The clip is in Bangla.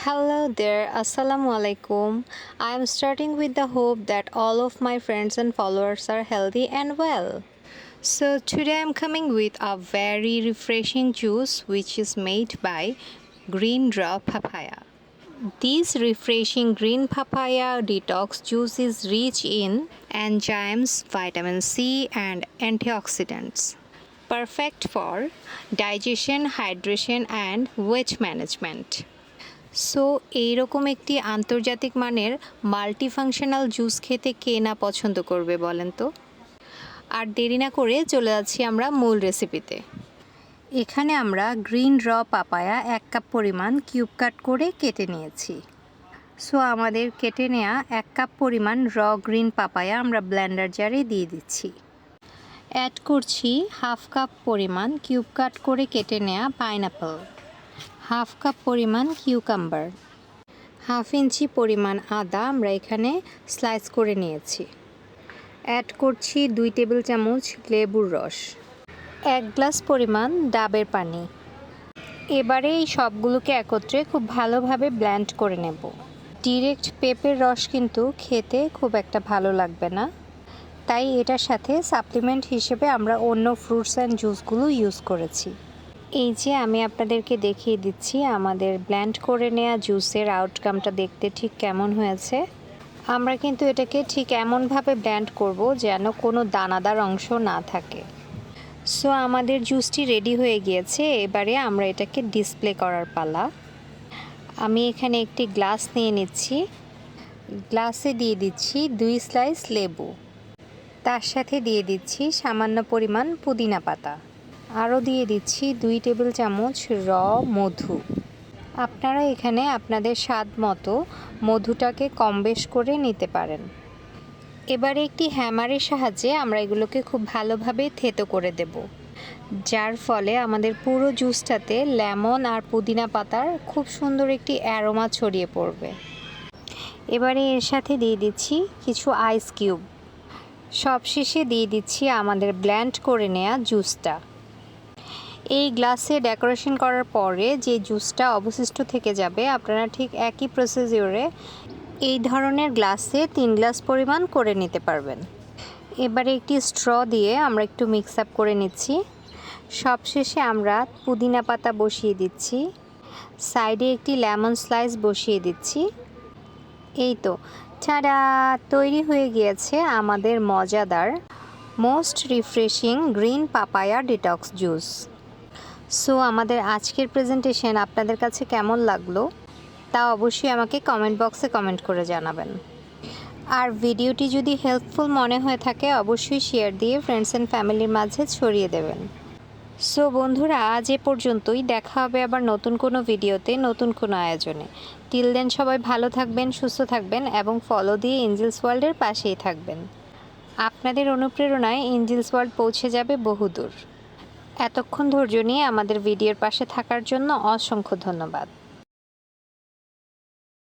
Hello there, Assalamu alaikum. I am starting with the hope that all of my friends and followers are healthy and well. So, today I am coming with a very refreshing juice which is made by green raw papaya. This refreshing green papaya detox juice is rich in enzymes, vitamin C, and antioxidants. Perfect for digestion, hydration, and weight management. So এইরকম একটি আন্তর্জাতিক মানের মাল্টিফাংশনাল জুস খেতে কে না পছন্দ করবে বলেন তো। আর দেরি না করে চলে যাচ্ছি আমরা মূল রেসিপিতে। এখানে আমরা গ্রিন র পাপায়া 1 কাপ পরিমাণ কিউব কাট করে কেটে নিয়েছি। সো আমাদের কেটে নেওয়া 1 কাপ পরিমাণ র গ্রিন পাপায়া আমরা ব্লেন্ডার জারে দিয়ে দিচ্ছি। অ্যাড করছি হাফ কাপ পরিমাণ কিউব কাট করে কেটে নেওয়া পাইনাপল, হাফ কাপ পরিমাণ কিউকাম্বার, হাফ ইঞ্চি পরিমাণ আদা আমরা এখানে স্লাইস করে নিয়েছি। অ্যাড করছি 2 টেবিল চামচ লেবুর রস, 1 গ্লাস পরিমাণ ডাবের পানি। এবারে এই সবগুলোকে একত্রে খুব ভালোভাবে ব্লেন্ড করে নেব। ডিরেক্ট পেঁপের রস কিন্তু খেতে খুব একটা ভালো লাগবে না, তাই এটার সাথে সাপ্লিমেন্ট হিসেবে আমরা অন্য ফ্রুটস অ্যান্ড জুসগুলো ইউজ করেছি। এই যে আমি আপনাদেরকে দেখিয়ে দিচ্ছি আমাদের ব্লেন্ড করে নেওয়া জুসের আউটকামটা দেখতে ঠিক কেমন হয়েছে। আমরা কিন্তু এটাকে ঠিক এমনভাবে ব্লেন্ড করব যেন কোনো দানাদার অংশ না থাকে। সো আমাদের জুসটি রেডি হয়ে গিয়েছে। এবারে আমরা এটাকে ডিসপ্লে করার পালা। আমি এখানে একটি গ্লাস নিয়ে নিচ্ছি। গ্লাসে দিয়ে দিচ্ছি 2 স্লাইস লেবু, তার সাথে দিয়ে দিচ্ছি সামান্য পরিমাণ পুদিনা পাতা, আরও দিয়ে দিচ্ছি 2 টেবিল চামচ র মধু। আপনারা এখানে আপনাদের স্বাদ মতো মধুটাকে কম বেশ করে নিতে পারেন। এবারে একটি হ্যামারের সাহায্যে আমরা এগুলোকে খুব ভালোভাবে থেতো করে দেব, যার ফলে আমাদের পুরো জুসটাতে লেমন আর পুদিনা পাতার খুব সুন্দর একটি অ্যারোমা ছড়িয়ে পড়বে। এবারে এর সাথে দিয়ে দিচ্ছি কিছু আইস কিউব। সবশেষে দিয়ে দিচ্ছি আমাদের ব্লেন্ড করে নেওয়া জুসটা। এই গ্লাসে ডেকোরেশন করার পরে যে জুসটা অবশিষ্ট থেকে যাবে আপনারা ঠিক একই প্রসিডিউরে এই ধরনের গ্লাসে 3 গ্লাস পরিমাণ করে নিতে পারবেন। এবারে একটি স্ট্র দিয়ে আমরা একটু মিক্স আপ করে নিচ্ছি। সবশেষে আমরা পুদিনা পাতা বসিয়ে দিচ্ছি, সাইডে একটি লেমন স্লাইস বসিয়ে দিচ্ছি। এই তো ছাড়া তৈরি হয়ে গিয়েছে আমাদের মজাদার most refreshing green papaya detox juice. So আমাদের আজকের প্রেজেন্টেশন আপনাদের কাছে কেমন লাগলো তা অবশ্যই আমাকে কমেন্ট বক্সে কমেন্ট করে জানাবেন। আর ভিডিওটি যদি হেল্পফুল মনে হয়ে থাকে অবশ্যই শেয়ার দিয়ে ফ্রেন্ডস অ্যান্ড ফ্যামিলির মাঝে ছড়িয়ে দেবেন। সো বন্ধুরা, আজ এ পর্যন্তই। দেখা হবে আবার নতুন কোনো ভিডিওতে, নতুন কোনো আয়োজনে। টিল দেন সবাই ভালো থাকবেন, সুস্থ থাকবেন এবং ফলো দিয়ে এঞ্জেলস ওয়ার্ল্ডের পাশেই থাকবেন। আপনাদের অনুপ্রেরণায় এঞ্জেলস ওয়ার্ল্ড পৌঁছে যাবে বহুদূর। এতক্ষণ ধৈর্য নিয়ে আমাদের ভিডিওর পাশে থাকার জন্য অসংখ্য ধন্যবাদ।